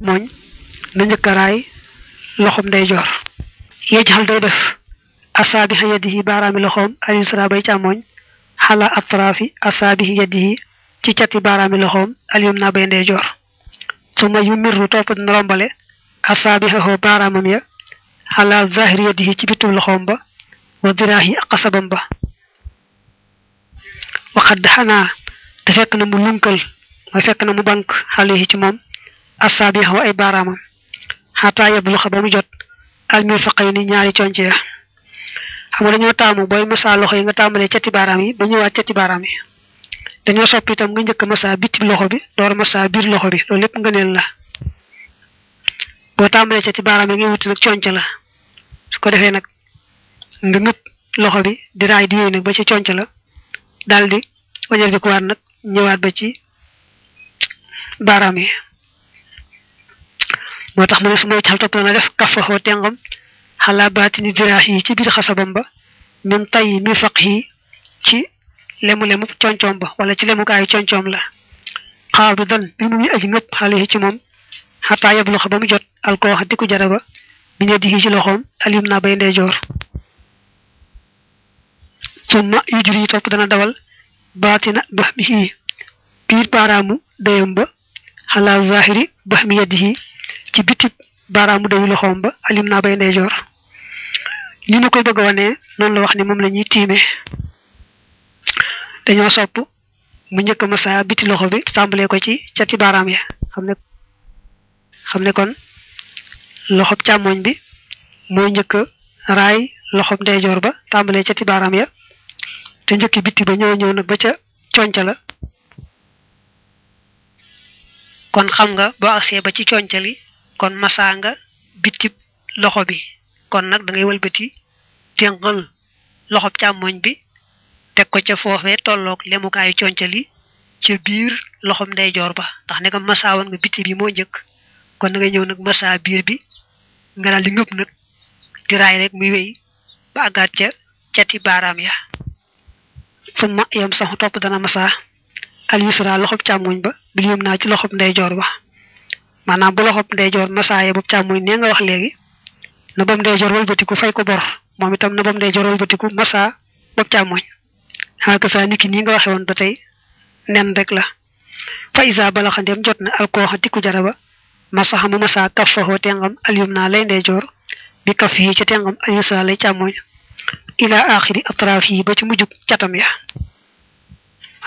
càmmooñ na njëkk a raay loxom ndeyjoor yejxal day def asaabiha yadihi baaraami loxoom al yusra bay càmmooñ xala atraafi asaabihi yadihi ci cati baaraami loxoom al yumna bay ndeyjoor suma yu mirru topp dina rombale asaabihahu baaraamam ya xala zahiri yadihi ci bitub loxoom ba wa diraahi ak xasabam ba waxad xanaa te fekk na mu lunkal mooy fekk na mu bank xale yi ci moom asaabihahu ay baaraamam xataa yabluxa ba mu jot almirfaqayni ñaari conc ya xam nga dañoo taamu booy masa loxo yi nga tàmbalee cati baaraam yi ba ñëwaat cati baaraam yi dañoo sopp itam nga njëkk masa biti loxo bi door masa biir loxo bi loolu lépp nga neel la boo tàmbalee cati baaraam yi ngay wuti nag conc la su ko defee nag nga ngëpp loxo bi di raay di yooyu nag ba ci conc la daldi wañal bi ku waat nag ñëwaat ba ci baaraam yi moo tax mu ne su may xal topp na def kafaxoo tengam xalaa baatini diraax yi ci biir xasabam ba min tay mi faq yi ci lemu-lemu concoom ba wala ci lemukaayu concoom la xaaw bi dan bi mu ngi aji ngëpp xale yi ci moom xataa yeblu xa ba mu jot alkooxa diku jara ba mi ne di ci loxoom alim naa bay ndeyjoor summa yujur yi topp dana dawal baatina bax mi xii biir baaraamu dayam ba xalaa zahiri bax mi yeddi ci bitib baaraamu dayu loxoom ba alim naa bay ndeyjoor li nu koy bëgg a wane noonu la wax ni moom la ñuy tiime dañoo sopp mu njëkk masa biti loxo bi tàmbalee ko ci cati baaraam ya xam ne kon loxob càmmoñ bi mooy njëkk raay loxob ndeyjoor ba tàmbalee cati baaraam ya te njëkki biti ba ñëw nag ba ca conca la kon xam nga boo agsee ba ci concali kon masa nga bitib loxo bi kon nag da ngay wëlbati téngal loxob càmmoñ bi teg ko ca foofee tolloog lemukaayu concali ca biir loxob ndeyjoor ba ndax ne nga masa woon nga biti bi moo njëkk kon da ngay ñëw nag masa biir bi nga daal di ngëpp nag di raay rek muy wéy ba àggaat ca cati baaraam ya summa yam sax topp dana masa al yusra loxob càmmoñ ba bil yum naa ci loxob ndeyjoor ba maanaam bu loxob ndeyjoor masaaye bu càmmoñ nee nga wax léegi na bam ndeyjoor wëlbatiku fay ko bor moom itam na bam ndeyjoor wëlbatiku masa bopp càmmoñ xaaka saa niki nii nga waxe woon ba tey nen rek la fa isa balaxa ndem jot na alkooxa tikku jara ba masaxa mu masa kaf faxoo tengam alyum naa lay ndeyjoor bi kaf yi ca tengam alyusra lay càmmoñ ila axiri atraaf yi ba ci mujjug catam ya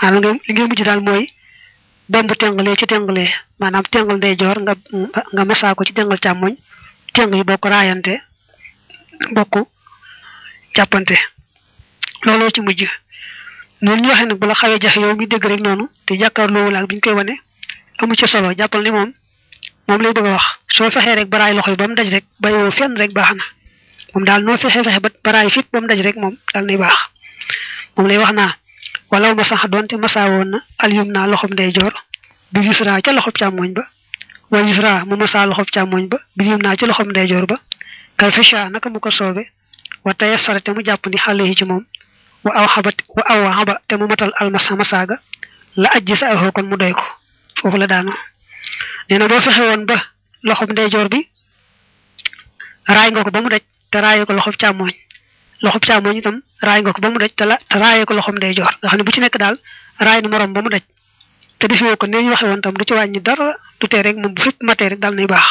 maanaam li ngay mujj daal mooy bomb tengalee ci tengalee maanaam tengal ndeyjoor nga masa ko ci tengal càmmoñ teng yi bokk raayante bokk jàppante looloo ci mujj noonu ñu waxee nag bu la xawee jafe yow mi dégg rek noonu te jàkkaarloo ak bi ñu koy wane amu ci solo jàppal ni moom lay bëgg a wax soo fexee rek baraay loxo yi ba mu daj rek bàyyiwoo fenn rek baax na moom daal noo fexe ba baraay fit ba mu daj rek moom daal nay baax moom lay wax naa walaw ma sax doonte masa woon na alyum naa loxob ndeyjoor bi yusra ca loxob càmmoñ ba wa yusra mu masa loxob càmmoñ ba bi yum naa ci loxob ndeyjoor ba kay fisha naka mu ko soobe wa tayassara te mu jàpp ni xale yi ci moom wa aw xaba te mu matal almasa masaaga la ajji sa axoo kon mu doy ko foofu la daano nee na boo fexe woon ba loxob ndeyjoor bi raay nga ko ba mu daj te raayee ko loxob càmmoñ itam raay nga ko ba mu daj te raayee ko loxob ndeyjoor nga xam ne bu ci nekk daal raay na morom ba mu daj te defee ko nee ñu waxe woon tam du ci wàññi dara du tee rek moom bu fépp matee rek daal nay baax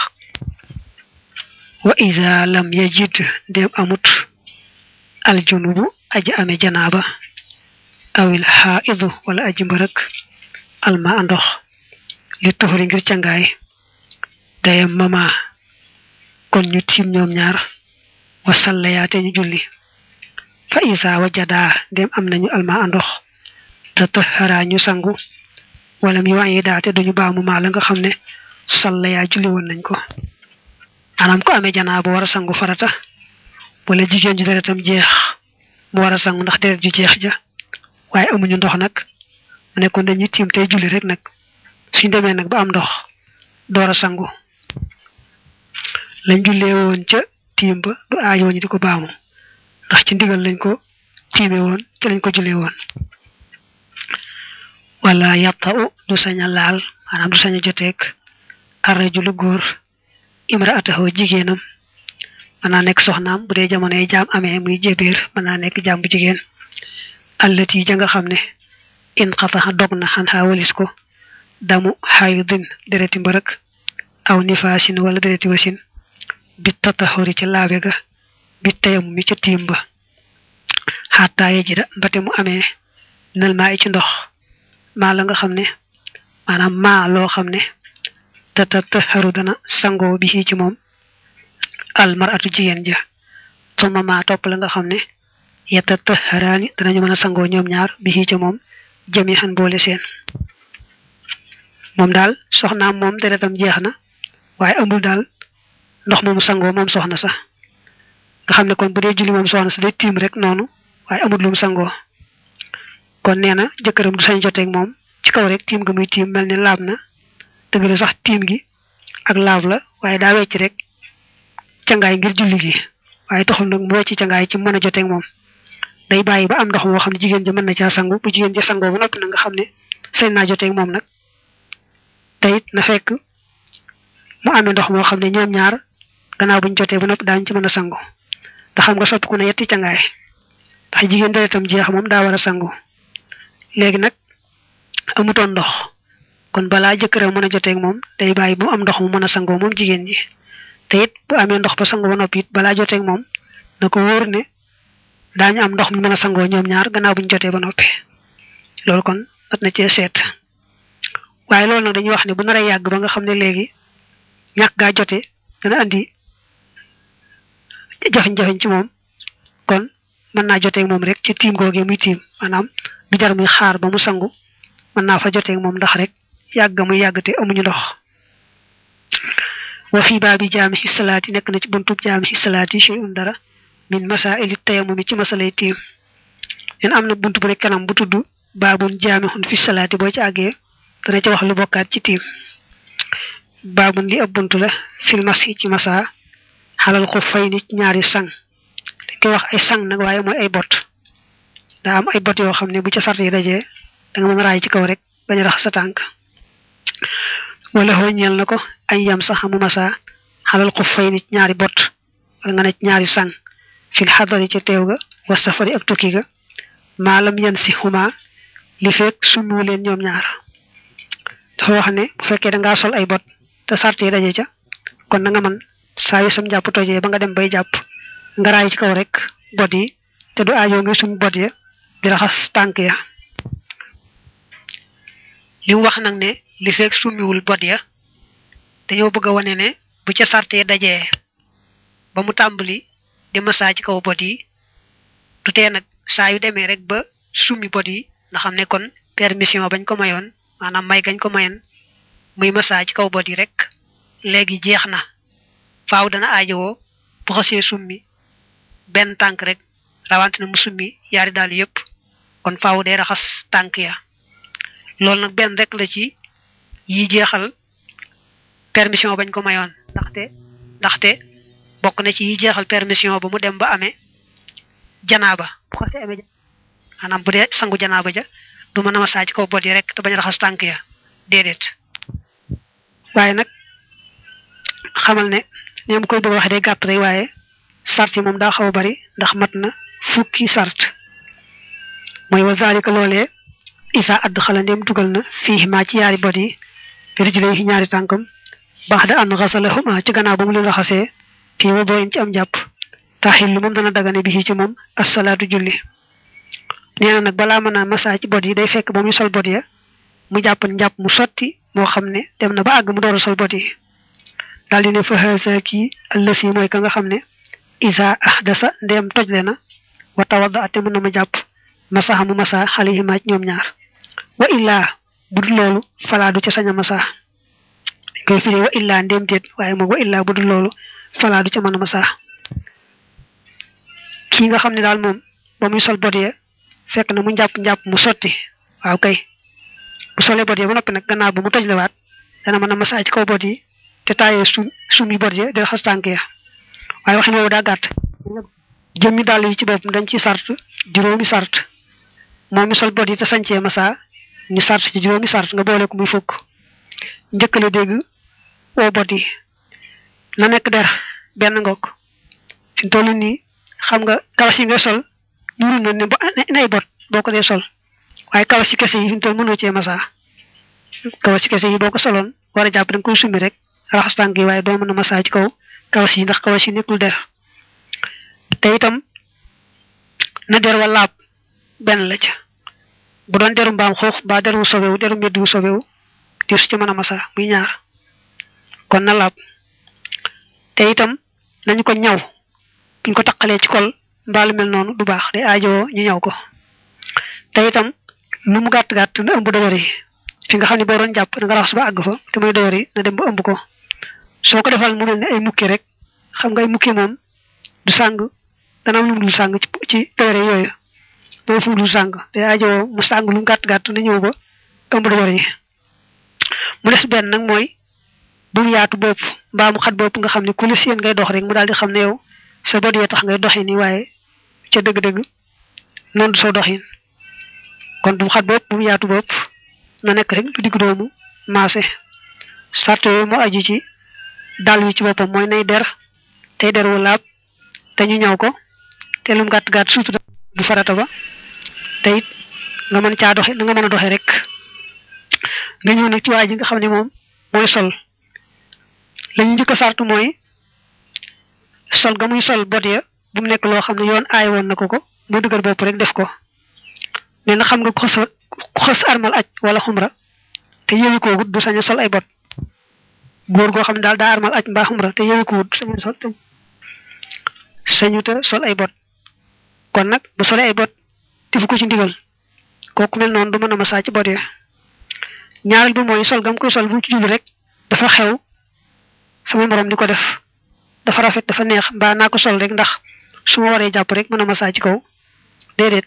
wa iza lam yajid dem amut aljunubu aji ame janaaba awil xaidu wala aji mbërëk alma ndox li tuxuri ngir cangaay daye mama kon ñu tiim ñoom ñaar wa sallayaate ñu julli fa iza wajada dem am nañu alma ndox te tahara ñu sangu wala mi wañi daate duñu baamu maa la nga xam ne sallaya julli woon nañ ko anam ko amee janaaba war a sangu farata wala jigéen ji deretam jeex mu war a sangu ndax deret ju jeex ja waaye amuñu ndox nag mu nekkoon dañuy tiim tey julli rek nag suñ demee nag ba am ndox door a sangu lañ jullee woon ca tiim ba du aajoo ñu di ko baamu ndax ci ndigal lañ ko tiime woon te lañ ko jullee woon wala yabta u du sañ a laal maanaam du sañ a joteeg arrajulu góor imraatahu jigéenam mën naa nekk soxnaam bu dee jamonoy jaam amee muy jébéer mën naa nekk jaam bu jigéen allati ja nga xam ne in xataxa dog na xan xaa walis ko damu xaydin dereti mbërëk aw nifaasin wala dereti wasin bi tataxuri ca laabe ga bi tayam mi ca tiim ba xaataaye ji da mbate mu amee nal maa ci ndox maa la nga xam ne maanaam maa loo xam ne tataxaru dana sangoo bi ci moom almaratu jigéen ja suma maa topp la nga xam ne yatataxaraani danañu mën a sangoo ñoom ñaar bi ci moom jami xan boole seen moom daal soxnaam moom deretam jeex na waaye amul daal ndox moomu sangoo moom soxna sax nga xam ne kon bu dee julli moom soxna sa day tiim rek noonu waaye amul lu mu sangoo kon nee na jëkkëram du sañ joteeg moom ci kaw rek tiim ga muy tiim mel ne laab na dëgg la sax tiim gi ak laab la waaye daa wecc rek cangaay ngir julli gi waaye taxul nag mu wecc cangaay ci mën a joteeg moom day bàyyi ba am ndox moo xam ne jigéen ja mën na caa sangu bu jigéen ja sangoo ba noppi nag nga xam ne sañ naa joteeg moom nag te it na fekk mu amee ndox moo xam ne ñoom ñaar gannaaw buñ jotee ba noppi daañu ci mën a sangu te xam nga sotti ku ne yetti cangaay ndax jigéen deretam jeex moom daa war a sangu léegi nag amutoon ndox kon balaa jëkkëram mën a joteeg moom day bàyyi bu am ndox mu mën a sangoo moom jigéen ji te it bu amee ndox ba sangu ba noppi it balaa joteeg moom na ko wóor ne daañu am ndox mu mën a sangoo ñoom ñaar gannaaw buñ jotee ba noppi loolu kon mat na cee seet waaye loolu nag dañuy wax ne bu nar a yàgg ba nga xam ne léegi ñàkk gaa jote dana andi jafe-jafe ci moom kon mën naa joteeg moom rek ci tiim googee muy tiim maanaam du jar muy xaar ba mu sangu mën naa fa joteeg moom ndax rek yàgg muy yàgg te amuñu ndox wa fii baabi jaamihi salaati nekk na ci buntub jaamihi salaati shay'un dara min masaa'ili tayammumi ci masalay tiim leen am na bunt bu nekk kanam bu tudd baabun jaamihun fi salaati boo ci àggee dana ci wax lu bokkaat ci tiim baabun li ab bunt la fil masi ci masa xalal xuffayni ñaari sang dañ koy wax ay sang nag waaye mooy ay bot daa am ay bot yoo xam ne bu ca sart yi dajee da nga mën a raay ci kaw rek bañ a rax sa tànk wala xooñeel na ko añ yam sax mu masa xalal xuffayni ñaari bot wala nga ne ñaari sang fil xadari ca teew ga wa safari ak tukki ga maalam yan si xuma li fekk summu leen ñoom ñaar dafa wax ne bu fekkee da ngaa sol ay bot te sart yi daje ca kon na nga mën saa yu sam jàpp tojee ba nga dem bay jàpp nga raay ci kaw rek bot yi te du aajoo nga sum bot ya di raxas tànk ya li mu wax nag ne li fekk summiwul bot ya dañoo bëgg a wane ne bu ca sart yi dajee ba mu tàmbali di masaa ci kaw bot yi du tee nag saa yu demee rek ba summi bot yi nga xam ne kon permission bañ ko mayoon maanaam may gañ ko mayoon muy masaa ci kaw bot yi rek léegi jeex na faaw dana aajowoo bu xasee summi benn tànk rek rawante na mu summi yaari daal yépp kon faaw day raxas tànk ya loolu nag benn rek la ci yi jeexal permission bañ ko mayoon ndaxte bokk na ci yi jeexal permission ba mu dem ba amee janaaba bu xasee amee maanaam bu dee sangu janaaba ja du mën a masaa ci kaw bot yi rek te bañ a raxas tànk ya déedéet waaye nag xamal ne ñoom koy bëgg a wax day gàtt rek waaye sart yi moom daa xaw a bari ndax mat na fukki sart mooy wa zalika loolee isa add xala ndem dugal na fii maa ci yaari bot yi rijlay yi ñaari tànkam baax da an xasalahuma ci gannaaw ba mu leen raxasee fii wa booyin ci am jàpp taxil lu moom dana dagane bi ci moom assalaatu julli nee na nag balaa mën a masaa ci bot yi day fekk ba muy sol bot ya mu jàpp njàpp mu sotti moo xam ne dem na ba àgg mu door a sol bot yi daal di ne fa haza kii allasi mooy ka nga xam ne isa ahdasa ndeem tojle na wa tawadda ate mën na ma jàpp masaxa mu masa xalihi maaj ñoom ñaar wa illaa bu dul loolu falaa du ca sañ a masaa dañ koy firee wa illaa ndéem déet waaye moom wa illaa bu dul loolu falaa du ca mën a masaa kii nga xam ne daal moom ba muy sol bot ya fekk na mu njàpp mu sotti waaw kay bu solee bot ya ba noppi nag gannaaw ba mu tojlewaat dana mën a masaa ci kaw bot yi te taayee sumi bot ya di raxas tànk ya waaye waxin woowu daa gàtt jëmmi dàll yi ci boppam dañ ci sart juróomi sart moom mi sol bot yi te sañcee masaa ñu sart ci juróomi sart nga boole ko muy fukk njëkk la dégg woo bot yi na nekk der benn ngoog fi mu toll nii xam nga kawas yi nga sol ñuru na ne nay bot boo ko dee sol waaye kawas yi kese yi fi mu toll mënoo cee masa kawas yi kese yi boo ko soloon war a jàpp da nga koy summi rek raxas tànk yi waaye doo mën a masa ci kaw kawas yi ndax kawas yi nekkul der te itam na der wa laab benn la ca bu doon deru mbaam xoox mbaa deru sobewu deru meddu sobewu di su ci mën a masa muy ñaar kon na laab te itam nañu ko ñaw buñ ko taqalee ci kol mbaa lu mel noonu du baax day aajoo ñu ñaw ko te itam lu mu gàtt gàtt na ëmb dëgër yi fi nga xam ne boo doon jàpp da nga raxas ba àgg fa te muy dëgër yi na dem ba ëmb ko soo ko defal mu mel ne ay mukki rek xam nga ay mukki moom du sàng dana am lu mu dul sàng ci dëgër yooyu dana fu mu dul sàng day aajoo mu sàng lu mu gàtt gàtt na ñëw ba ëmb dëgër yi mu des benn nag mooy bu mu yaatu bopp mbaa mu xat bopp nga xam ne ku la seen ngay dox rek mu daal di xam ne yow sa bët yee tax ngay doxi nii waaye ca dëgg-dëgg noonu du soo doxin kon bu mu xat bopp bu mu yaatu bopp na nekk rek lu digg doomu maase sart yooyu moo aju ci dàll wi ci boppam mooy nay der tey der wu laab te ñu ñaw ko te lu mu gàtt gàtt surtout du farata ba te it nga mën caa doxe na nga mën a doxe rek nga ñëw nag ci waa ji nga xam ne moom mooy sol la ñu njëkk a sart mooy sol ga muy sol bot ya bu mu nekk loo xam ne yoon aay woon na ko mu dëgër bopp rek def ko mais na xam nga ku xës armal aj wala xumra te yëwi ko wut du sañ a sol ay bot góor goo xam ne daal daa armal aj mbaa xumra te yëwi ko wut sañu te sol ay bot kon nag bu solee ay bot defu ko ci ndigal kooku mel noonu du mën a masaa ci bot ya ñaareel bi mooy sol gam koy sol bu mu ci jublu rek dafa xew sama morom di ko def dafa rafet dafa neex mbaa naa ko sol rek ndax su ma waree jàpp rek mën a masaa ci kaw déedéet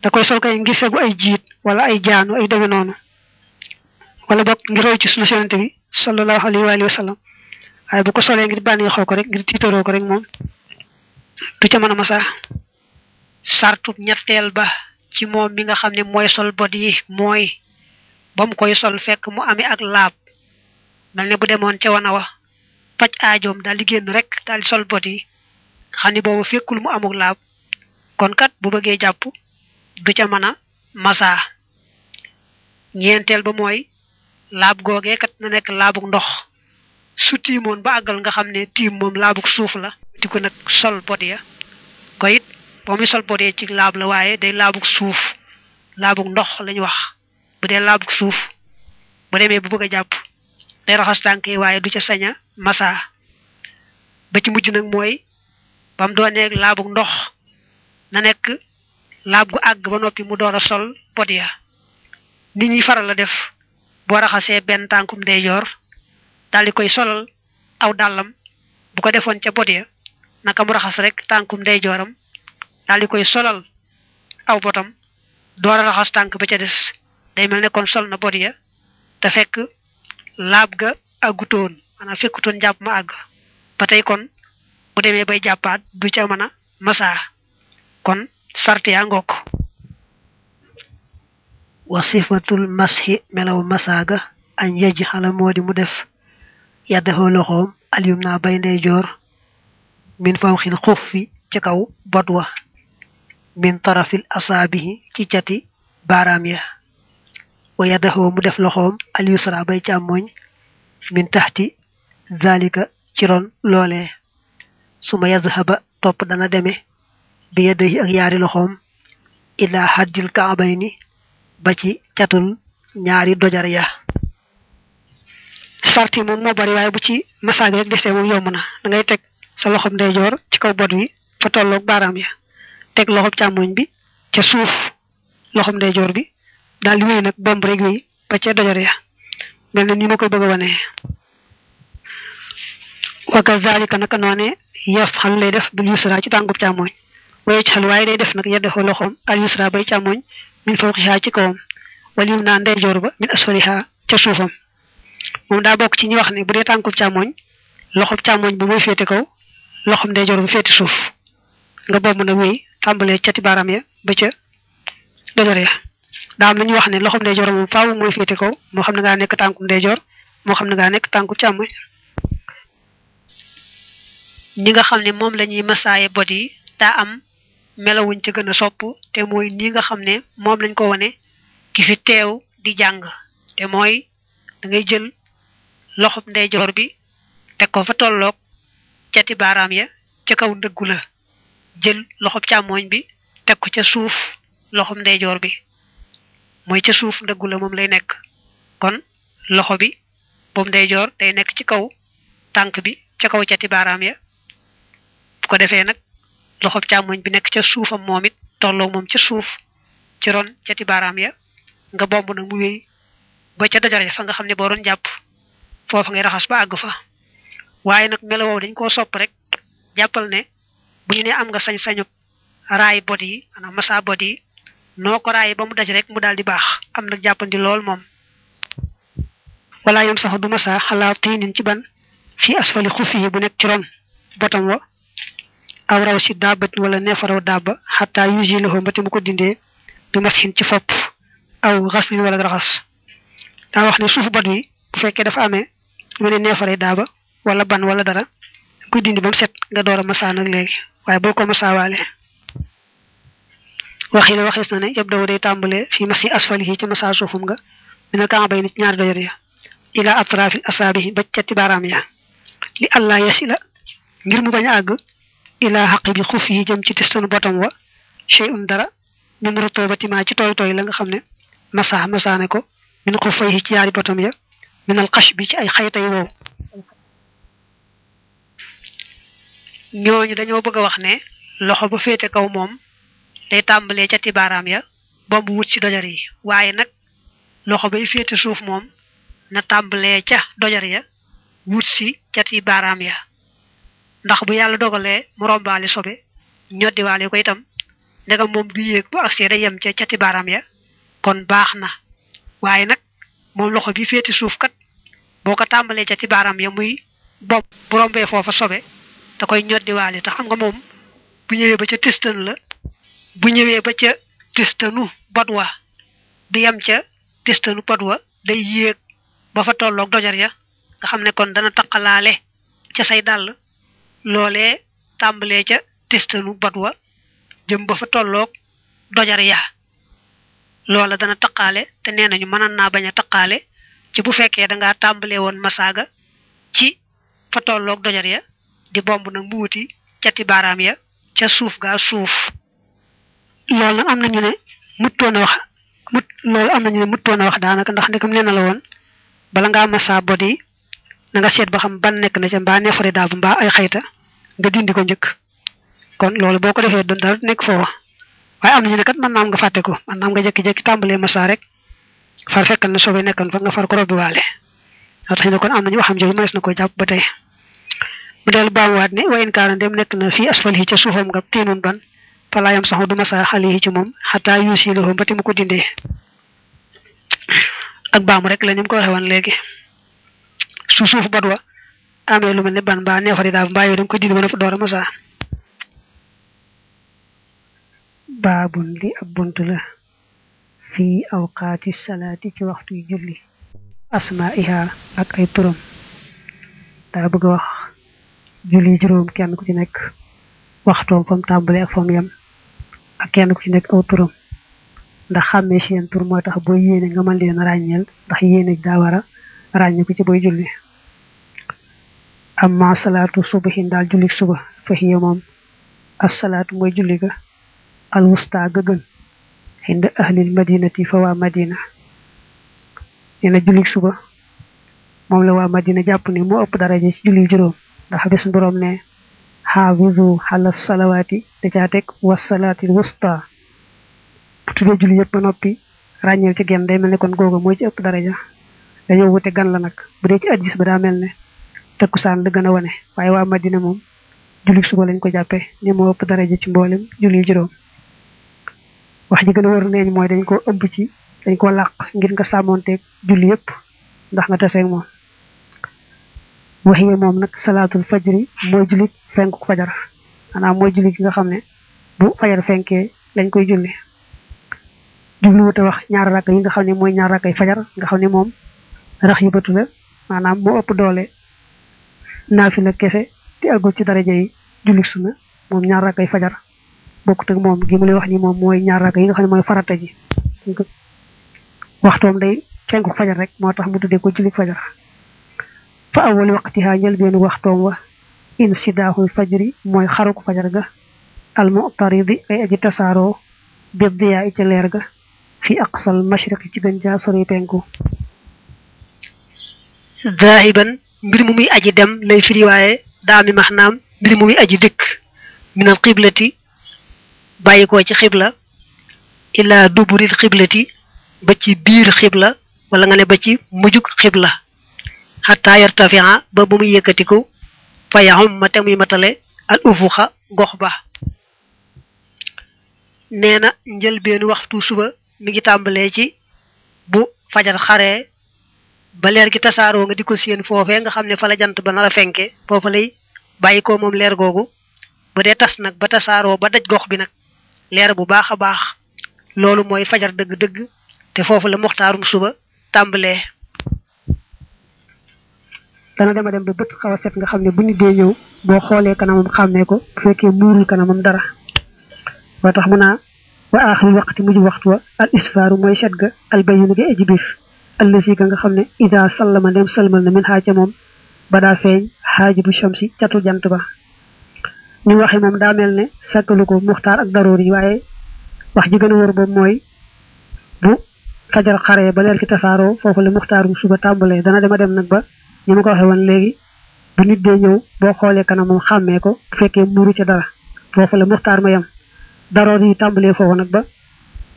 da koy sol kay ngir fegu ay jiit wala ay jaanu ay deme noonu wala boog ngir roy ci sunu yonent bi sallallahu alayhi wa sallam waaye bu ko solee ngir bànneexoo ko rek ngir tiitaroo ko rek moom du ca mën a masaa sartu ñetteel ba ci moom mi nga xam ne mooy sol bot yi mooy ba mu koy sol fekk mu amee ak laab mel ne bu demoon ca wana wa faj aajoom daal di génn rek daal di sol bot yi xam ne boobu fekkul mu amul laab kon kat bu bëggee jàpp du ca mën a masaa ñeenteel ba mooy laab googee kat na nekk laabug ndox su tiimoon ba àggal nga xam ne tiim moom laabug suuf la di ko nag sol bot ya ko it boo muy sol bot ya ci laab la waaye day laabug suuf laabug ndox lañu wax bu dee laabug suuf bu demee bu bëgg a jàpp day raxas tànk yi waaye du ca sañ a masaa ba ci mujj nag mooy ba mu doonee laabug ndox na nekk laab gu àgg ba noppi mu door a sol bot ya nit ñi faral la def boo raxasee benn tànkum ndeyjoor daal di koy solal aw dàllam bu ko defoon ca bot ya naka mu raxas rek tànkum ndeyjooram daal di koy solal aw botam door a raxas tànk ba ca des day mel ne kon sol na bot ya te fekk laab ga àggutoon maanaam fekkutoon jàpp ma àgg ba tey kon bu demee bay jàppaat du ca mën a masaa kon sart yaa ngoog wa sifatul mashi melaw masaaga añ yej xala moo di mu def yaddaxoo loxoom alyum naa bay ndeyjoor min fawxil xuf fi ca kaw bot wa min tarafil asaabihi ci cati baaraam ya wa yaddaxoo mu def loxoom alyusra bay càmmooñ min taxti zalika ci ron loolee suma yazhaba topp dana deme bi yaddahi ak yaari loxoom ila haddil kaabayni ba ci catul ñaari dojar ya sarti moom moo bari waaye bu ci masaag rek desee moom yomb na da ngay teg sa loxob ndeyjoor ci kaw bot wi fa tolloog baaraam ya teg loxob càmmoñ bi ca suuf loxob ndeyjoor bi daal di wéy nag bomb rek wéy ba ca dojar ya mel na ni ma koy bëgg a wane wa kazalika naka noone yaf xal lay def bil yusra ci tàngub càmmoñ waye ci xal waaye day def nag yeddaxoo loxoom al yusra bay càmmoñ min fawqiha ci kawam wal yum naa ndeyjoor ba min asfaliha ca suufam moom daa bokk ci ñi wax ne bu dee tànkub càmmoñ loxob càmmoñ bi mooy féete kaw loxob ndeyjoor bu féete suuf nga bomb nag wéy tàmbalee cati baaraam ya ba ca dojar ya daa am nañu wax ne loxob ndeyjoor moom faaw mooy féete kaw moo xam ne ngaa nekk tànkub ndeyjoor moo xam ne ngaa nekk tànkub càmmoñ ñi nga xam ne moom la ñuy masaaye bot yi daa am melawuñ ca gën a sopp te mooy nii nga xam ne moom lañ ko wone ki fi teew di jàng te mooy da ngay jël loxob ndeyjoor bi teg ko fa tolloog cati baaraam ya ca kaw ndëggu la jël loxob càmmooñ bi teg ko ca suuf loxob ndeyjoor bi mooy ca suuf ndëggu la moom lay nekk kon loxo bi boobu ndeyjoor day nekk ci kaw tànk bi ca kaw cati baaraam ya bu ko defee nag loxob càmmooñ bi nekk ca suufam moom it tolloog moom ca suuf ci ron cati baaraam ya nga bomb nag mu wéy ba ca dojor ya fa nga xam ne boo doon jàpp foofa ngay raxas ba àgg fa waaye nag melo woowu dañ koo sopp rek jàppal ne bu ñu ne am nga sañ-sañu raay bot yi maanaam masa bot yi noo ko raay ba mu daj rek mu daal di baax am nag jàppandi lool moom wala yam sax du masa xalaa tiinin ci ban fii asfali xufi yi bu nekk ci ron botam wa aw raw si daabat wala neefaraw daaba xataa yusiloxo mbati mu ko dindee bi masxin ci fopp aw xaslin wala raxas daa wax ne suufu bot wi bu fekkee dafa amee lu ne neefare daaba wala ban wala dara nga koy dindi ba mu set nga door a masaa nag léegi waaye bul ko masaawaale waxi la waxees na ne yëpp daw day tàmbalee fii masi asfali yi ci masaa suufum nga dina kaa bay nit ñaari dojor ya ila atrafil asaabi ba cati baaraam ya li allah yasila ngir mu bañ a àgg ila xaqi bi xuf yi jëm ci testanu botam wa shay'un dara min rutubati ma ci tooy tooy la nga xam ne masaane ko min xufayhi ci yaari botam ya min al xash bi ci ay xaytay wow ñooñu dañoo bëgg a wax ne loxo ba féete kaw moom day tàmbalee cati baaraam ya ba mu wut ci dojor yi waaye nag loxo bay féete suuf moom na tàmbalee ca dojor ya wut si cati baaraam ya ndax bu yàlla dogalee mu rombaale sobe ñoddiwaale ko itam ndegam moom du yéeg bu agsee day yem ca cati baaraam ya kon baax na waaye nag moom loxo bi féete suuf kat boo ko tàmbalee cati baaraam ya muy bopp bu rombee foofa sobe da koy ñoddiwaale tax xam nga moom bu ñëwee ba ca testan la bu ñëwee ba ca testanu bot wa du yem ca testanu bot wa day yéeg ba fa tolloog dojor ya nga xam ne kon dana taqalaale ca say dàll loolee tàmbalee ca testanu bot wa jëm ba fa tolloog dojor ya loola dana taqaale te nee nañu mënan naa bañ a taqaale ci bu fekkee dangaa tàmbalee woon masaaga ci fa tolloog dojor ya di bomb nag mu wuti cati baaraam ya ca suuf gaa suuf loolu nag am nañu ne muttoon a wax daanaka ndax ndekam nee na la woon bala ngaa masaa bot yi na nga seet ba xam ban nekk na ca mbaa neefare daab mbaa ay xayta nga dindi ko njëkk kon loolu boo ko defee doon dara nekk foofa waaye am nañu ne kat mën naa am nga fàtte ko mën naa am nga jékki-jékki tàmbalee masaa rek far fekkal na sobe nekkan fa nga far ko robbi waale moo tax ñu ne kon am nañu waxam jooju mënees na ko jàpp ba tey mu dellu baamuwaat ne wayen kaana dem nekk na fii asfal yi ca suufam nga tiinun ban falaayam saxu du masaa xale yi ci moom xataa yuusiloxo mbati mu ko dindee ak baamu rek la ni mu ko waxee woon léegi su suuf bot wa amee lu mel ne ban mbaa neefari daal mbaa yooyu da nga koy dindi ba door a masaa baabun li ab bunt la fii awqaati salaati ci waxtu yu julli asmaiha ak ay turam daa bëgg a wax julli juróom kenn ku ci nekk waxtoom fam tàmbale ak fam yem ak kenn ku ci nekk aw turam ndax xàmmee seen tur mooy tax booy yéene nga mën leen ràññeel ndax yéene daa war a ràññe ko ci booy julli amma salaatu subahin daal julli suba fa hiya moom as-salaatu mooy julli ga al-wusta ga gën inda ahlil madinati fa waa madina nee na julli suba moom la waa madina jàpp ne moo ëpp daraja ci julli juróom ndax bés boroom ne xaafizu ala salawaati da caa teg wa salaatil wusta bu tuddee julli yëpp ba noppi ràññeel ci genn day mel ne kon googa mooy ci ëpp daraja dañoo wute gan la nag bu dee ci addis ba daa mel ne takkusaan la gën a wane waaye waa madina moom julli suba lañ ko jàppee ne moo ëpp daraja ci mboolem julli juróom wax ji gën a wër neeñ mooy dañ ko ëmb ci dañ ko làq ngir nga sàmmonteeg julli yëpp ndax nga taseeg moom waxiye moom nag salaatul fajri mooy julli fenku fajar maanaam mooy julli gi nga xam ne bu fajar fenkee lañ koy julli jubluwut a wax ñaar rakka yi nga xam ne mooy ñaar rakkay fajar nga xam ne moom rax yibatu la maanaam moo ëpp doole naafila kese te àggul ci daraja yi julli sunna moom ñaar rakkay fajar bokkut ak moom gi mu lay wax ni moom mooy ñaar rakk yi nga xam ne mooy farata ji waxtoom day fenku fajar rek moo tax mu tuddee ko julli fajar fa awwal waqtiha njëlbeenu waxtoom wa insidaahul fajri mooy xaruk fajar ga al mu'taridi ay aji tasaaroo béb diyaa i ca leer ga fi aqsal mashriqi ci gën jaa sori penku zaahiban mbir mu muy aji dem lay firi waaye daami maxnaam mbir mu muy aji dëkk minal xiblati bàyyi ko ci xibla ila duburil xiblati ba ci biir xibla wala nga ne ba ci mujjug xibla xataa yartafia ba bu muy yëkkatiku fa yaxum ma te muy matale al ufuxa gox ba nee na njëlbeenu waxtu suba mi ngi tàmbalee ci bu fajar xaree ba leer gi tasaaroo nga di ko séen foofee nga xam ne fa la jant ba nar a fenke foofa lay bàyyi ko moom leer googu bu dee tas nag ba tasaaroo ba daj gox bi nag leer bu baax a baax loolu mooy fajar dëgg-dëgg te foofu la muxtaarum suba tàmbalee dana dema dem ba bët xaw a set nga xam ne bu nit dee ñëw boo xoolee kanamam xàmmee ko bu fekkee muurul kanamam dara ba tax mu naa wa aaxiril waqti mujj waxtu wa al isfaaru mooy set ga al bayinu gi aji biir allasi ga nga xam ne ida sallama ndem salmal na min xaa ca moom ba daa feeñ xaaji bu shamsi catu jant ba ñu waxe moom daa mel ne sàkkalu ko muxtaar ak daroor yi waaye wax ji gën a wër boobu mooy bu fajar xaree ba leer ki tasaaroo foofu la muxtaarum suba tàmbalee dana dema dem nag ba ñu ma ko waxe woon léegi bu nit dee ñëw boo xoolee kanamam xàmmee ko bu fekkee muuru ca dara foofu la muxtaar ma yem daroor yi tàmbalee foofu nag ba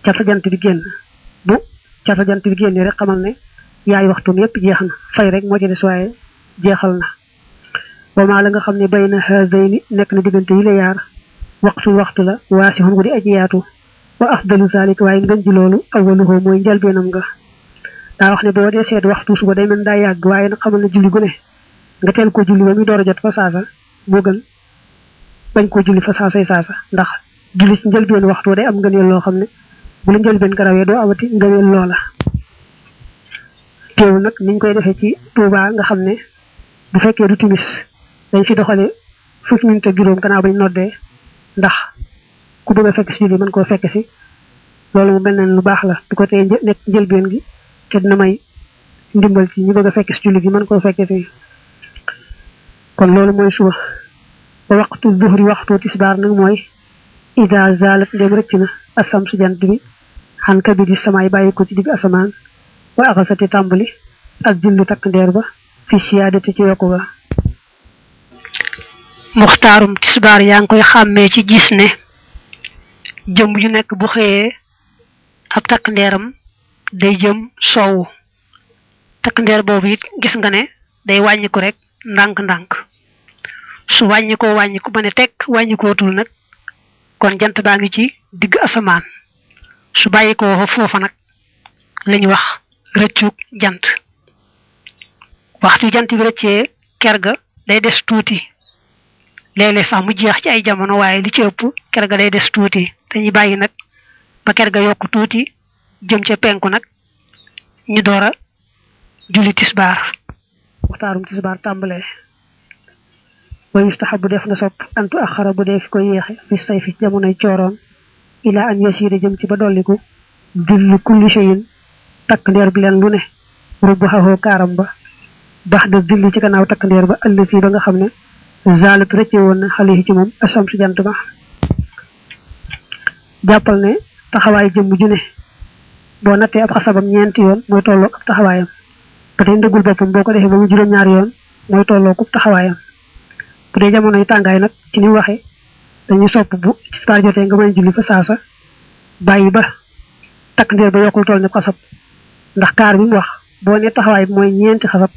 cata jant bi génn bu cata jant bi génnee rek xamal ne yaay waxtum yépp jeex na fay rek moo ci des waaye jeexal na wamaa la nga xam ne bay na haazayni nekk na diggante yi la yaar waxtu la waasi xun ko di aji yaatu wa afdalu zalik waaye ngën ji loolu awaluhu mooy njëlbeenam nga daa wax ne boo dee seet waxtu suba day mel daa yàgg waaye nag xamal ne julli gu ne nga teel ko julli ba muy door a jot fa saasa moo gën bañ koo julli fa saasay saasa ndax julli ci njëlbeen waxtu day am ngëneel loo xam ne bu la njëlbeen garawee doo amati ngëneel loola teewul nag niñ koy defee ci Tuuba nga xam ne bu fekkee du timis dañ fi doxale fukki minute ak juróom gannaaw bañ noddee ndax ku bëgg a fekk si julli mën koo fekk si loolu mu mel ne lu baax la du ko tee nekk njëlbeen gi te dina may ndimbal ci ñu bëgg a fekk si julli gi mën koo fekk si kon loolu mooy suba ba waxtu duhri waxtu tisbaar nag mooy ida zalat ndem rëcc na asam su jant bi xan kabi di samaay bàyyi ko ci digg asamaan wa axasati tàmbali ak julli takk ndeer ba fi siyaadati ci yokku ga muxtaarum tisbaar yaa ngi koy xàmmee ci gis ne jëm ju nekk bu xëyee ak takk ndeeram day jëm soowu takk ndeer boobu it gis nga ne day wàññiku rek ndànk-ndànk su wàññiku ba ne tekk wàññikootul nag kon jant baa ngi ci digg asamaan su bàyyikoo foofa nag lañu wax rëccug jant waxtu jant bi rëccee ker ga day des tuuti léeg-léeg sax mu jeex ci ay jamono waaye li ci ëpp ker ga day des tuuti dañuy bàyyi nag ba ker ga yokk tuuti jëm ca penku nag ñu door a julli tisbaar waxtaarum tisbaar tàmbalee wa yustahabu def na sopp antu axara bu dee fi ko yéexe fi say fi jamonoy cooroon ila an yasiida jëm ci ba dolliku dillu kulli shay'in takk ndeer bi leen lu ne rubbu xaxoo kaaram ba bax da dillu ci gannaaw takk ndeer ba ëllësi ba nga xam ne zalat rëcce woon na xale ci moom asam si jant ba jàppal ne taxawaay jëmm ju ne boo nattee ab xasabam ñeenti yoon mooy tolloo ab taxawaayam ba tey ndëggul boppam boo ko defee ba mu juróom-ñaari yoon mooy tolloo ku taxawaayam bu dee jamonoy tàngaay nag ci ni waxe dañuy sopp bu tisbaar jotee nga mën a julli fa saasa bàyyi ba takk ndeer ba yokkul toll ne xasab ndax kaar bi mu wax boo ne taxawaay bi mooy ñeenti xasab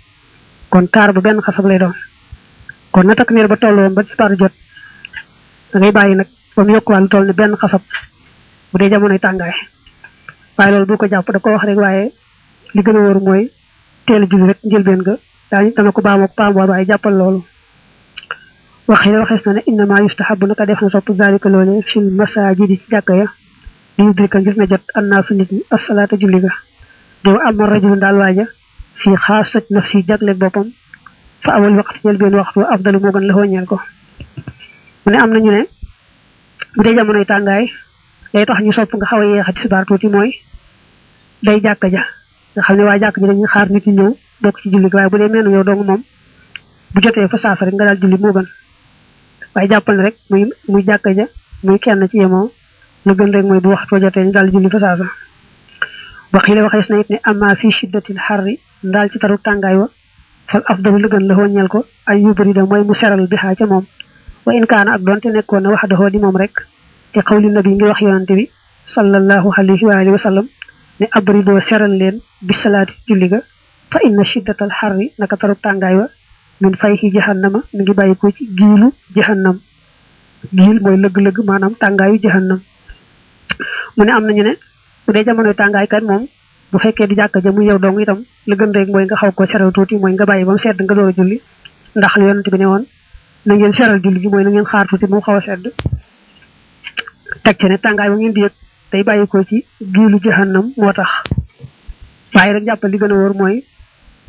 kon kaar ba benn xasab lay doon kon na takk ndeer ba tolloon ba tisbaar jot da ngay bàyyi nag ba mu yokkuwaat lu toll ne benn xasab bu dee jamonoy tàngaay waaye loolu bu ko jàpp da ko wax rek waaye li gën a wóor mooy teel a julli rek njëlbeen nga dana ko baamuwaat waaye jàppal loolu waxees na ne innama yustahabu naka def na sopp zalika loole fil masajidi ci jàkka ya li yudrika ngir na jot annaasu nit ñi asalaata julli ga dew amma rajulun daal waaja fii xaasat nafsi jagleeg boppam fa awal waqti ñel ben waxtu afdalu mo gën la ñel ko mu ne am nañu ne bu dee jamonoy tàngaay day tax ñu sopp nga xaw a yeexa tisbaar tuuti mooy day jàkka ja nga xam ne waa jàkk ji dañuy xaar nit ñi ñëw bokk ci julli waaye bu dee mel yow dong moom bu jotee fa saasa rek nga daal julli moo gën waaye jàppal rek muy jàkka ja muy kenn ci yemoo la gën rek mooy bu waxtu jotee ñu daal julli fa saasa waxile waxees na it ne amma fi shiddatil xarri ndaal ci taru tàngaay wa fal afdalu la gën la ñel ko ay yubari da mooy mu seral bi xaa ca moom wa in kaana ak doonte nekkoon na wax daxoo di moom rek te xawli nabi ngir wax yonante bi sallallahu alayhi wa alihi wa sallam ne abridoo seral leen bi salaati julli ga fa inna shiddatal xarri naka taru tàngaay wa min fayhi jahannama mi ngi bàyyi ko ci giilu jahannam giil mooy lëgg-lëgg maanaam tàngaayu jahannam mu ne am nañu ne bu dee jamonoy tàngaay kat moom bu fekkee du jàkk ja mu yow dong itam la gën rek mooy nga xaw ko seral tuuti mooy nga bàyyi ba mu sedd nga door a julli ndax yonante bi ne woon na ngeen seral julli gi mooy na ngeen xaar tuuti mu xaw a sedd teg ci ne tàngaay ba ngeen di yëg day bàyyi ko ci giilu jahannam moo tax waaye rek jàppal li gën a wóor mooy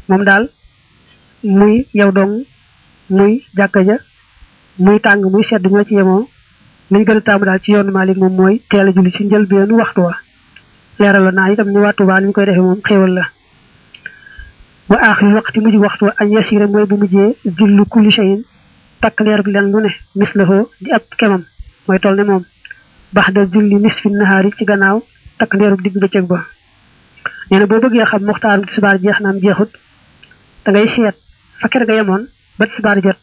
moom daal muy yow dong muy jàkka ja muy tàng muy sedd ñoo ci yemoo liñ gën a taamu daal ci yoonu Maalik moom mooy teel a julli ci njëlbeenu waxtu wa leeraloon naa itam ni waa Tuubaa niñ koy defee moom xéewal la wa aaxiru waqti mujj waxtu wa añ yasira mooy bu mujjee dillu kulli shay'in takk leer bi leen lu ne mislahu di ab kemam mooy toll ne moom bax da julli nisfi nahaari ci gannaaw takk leerub digg bëccëg ba nee na boo bëggee xam muxtaarum tisbaar jeex naam jeexut da ngay seet fa kër ga yemoon ba tisbaar jot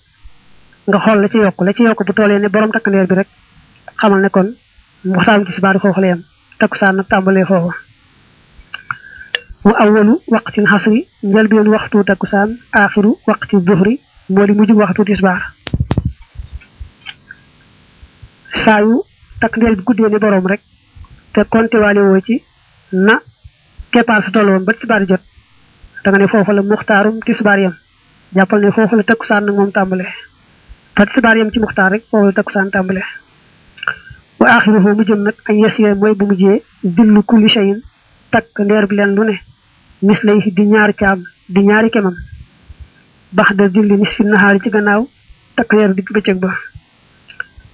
nga xool la ci yokk bu tollee ne borom takk leer bi rek xamal ne kon muxtaarum tisbaar foofu la yem takkusaan nag tàmbalee foofu wa awwalu waqtil xasri njëlbeen waxtu takkusaan aaxiru waqti zuhri moo di mujj waxtu tisbaar saa yu takk leer bi guddee ne borom rek te konte waale woo ci na keppaar sa tolloon ba tisbaar jot da nga ne foofu la muxtaarum tisbaar yam jàppal ne foofu la takkusaan nag moom tàmbale fa tisbaar yam ci muxtaar rek foofu la takkusaan tàmbale wa aaxiruhu mu jëm nag añ yasira mooy bu mujjee dillu kulli shay'in takk ndeer bi leen lu ne mis lay di ñaari caam di ñaari kemam bax da dilli nisfi nahaari ci gannaaw takk ndeer digg bëccëg ba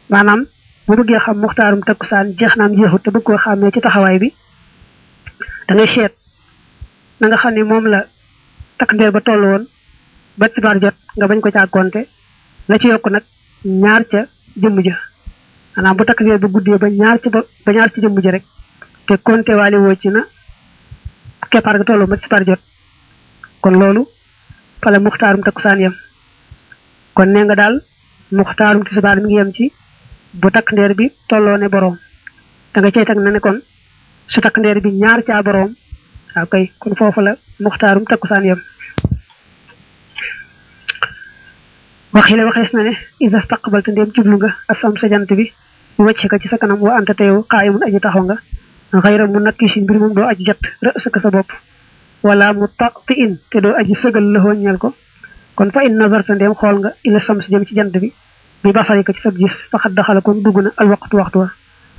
maanaam bu bëggee xam muxtaarum takkusaan jeex naam jeexut te bëgg koo xàmmee ci taxawaay bi da ngay seet na nga xam ne moom la takk ndeer ba toll woon ba tisbaar jot nga bañ ko càggoonte la ci yokk nag ñaar ca jëmm ja maanaam bu takk ndeer ba guddee ba ñaar ci jëmm ja rek te konte waale woo ci na keppaar ga tolloo ba tisbaar jot kon loolu fala muxtaarum takkusaan yem kon nee nga daal muxtaarum tisbaar mi ngi yem ci bu takk ndeer bi tolloo ne boroom da nga cey teg na ne kon su takk ndeer bi ñaar caa boroom waaw kay kon foofu la muxtaarum takkusaan yem waxile waxees na ne isa staqbalta ndéem jublu nga asam sa jant bi mu wàcce ka ci sa kanam wa anta teew qaa'imun aji taxaw nga xayra mu nakki si mbir moom doo aji jat rësaka sa bopp wala mu tati in te doo aji sëgal la ñeel ko kon fa in nazarta ndéem xool nga ila sams jëm ci jant bi bi basari ka ci sab gis faxat daxala kon dugg na al waxtu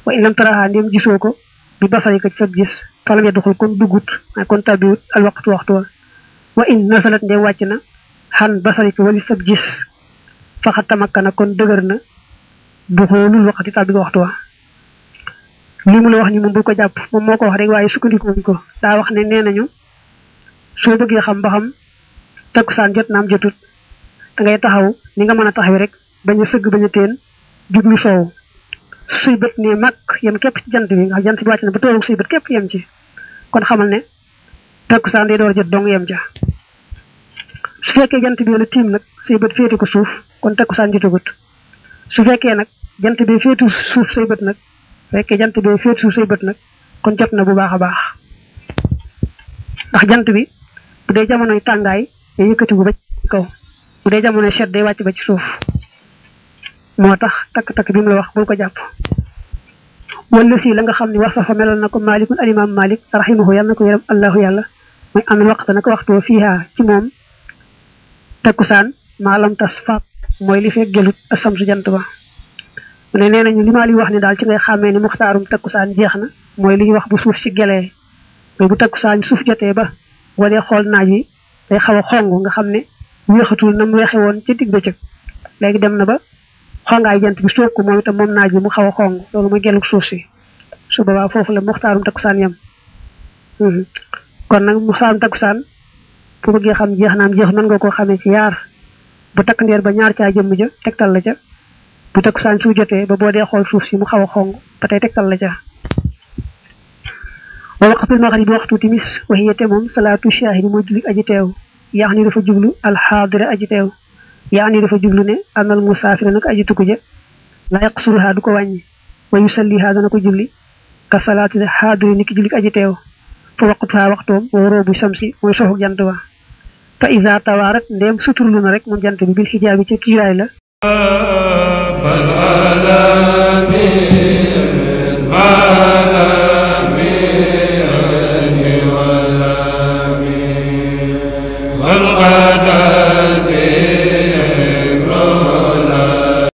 wa in lam taraha ndéem gisoo ko bi basari ka ci sab gis falam yadxul kon duggut ay kon tabiwut al waxtu wa wa in nasalat ndéem wàcc na xan basari ka wali sab gis faxat tamakkana kon dëgër na bu xoolul waxati tàbbi waxtu wa li mu la wax ni moom bu ko jàpp moom moo ko wax rek waaye sukkandiku ko daa wax ne nee nañu soo bëggee xam ba xam takkusaan jot naam jotut da ngay taxaw ni nga mën a taxawi rek bañ a sëgg bañ a teen jublu soow suy bët ne mag yem képp ci jant bi nga jant bi wàcc na ba toolu suy bët képp yem ci kon xamal ne takkusaan day door a jot dong yem ca su fekkee jant bi la tiim nag say bët féete ko suuf kon takkusaan jotagut su fekkee nag jant bi féetu suuf say bët nag fekkee jant bi féetu suuf say bët nag kon jot na bu baax a baax ndax jant bi bu dee jamonoy tàngaay day yëkkatiku ba ci kaw bu dee jamonoy sedd day wàcc ba ci suuf moo tax takk-takk bi mu la wax bul ko jàpp wala si la nga xam ne wasafa melal na ko malikun alimam malik rahimahu yàlla na ko yërëm allahu yàlla mooy am waxta naka waxtoo fiiha ci moom takkusaan maalam tas fa mooy li fekk gelut asam su jant ba mu ne nee nañu li maa li wax ne daal ci ngay xàmmee ni muxtaarum takkusaan jeex na mooy li ñuy wax bu suuf ci gelee mooy bu takkusaan suuf jotee ba boo dee xool naaj wi day xaw a xong nga xam ne weexatul nam weexe woon ca digg bëccëg léegi dem na ba xongaay jant bi soog ko moom itam moom naaj bi mu xaw a xong loolu mooy gellug suuf si su boobaa foofu la muxtaarum takkusaan yam kon nag muxtaarum takkusaan bu bëggee xam jeex naam jeex mën nga koo xamee ci yaar bu takk ndeer ba ñaar caa jëmm ja tegtal la ca bu takkusaan su jotee ba boo dee xool suuf si mu xaw a xong ba tey tegtal la ca wa waqtul maghrib waxtu timis wa hiya te moom salaatu shahidi mooy julli aji teew yaa ni dafa jublu alxaadira aji teew yaa ni dafa jublu ne anal musaafira nag aji tukku ja la yaqsuruha du ko wàññi wa yusalliha dana ko julli ka salaati xaadiri ni ki julli aji teew fa waqtuha waxtoom wa roobu samsi mooy soxu jant wa fa iza tawaarat ndéem suturlu na rek moom jant bi bil xijaabi ca kiiraay la والقدر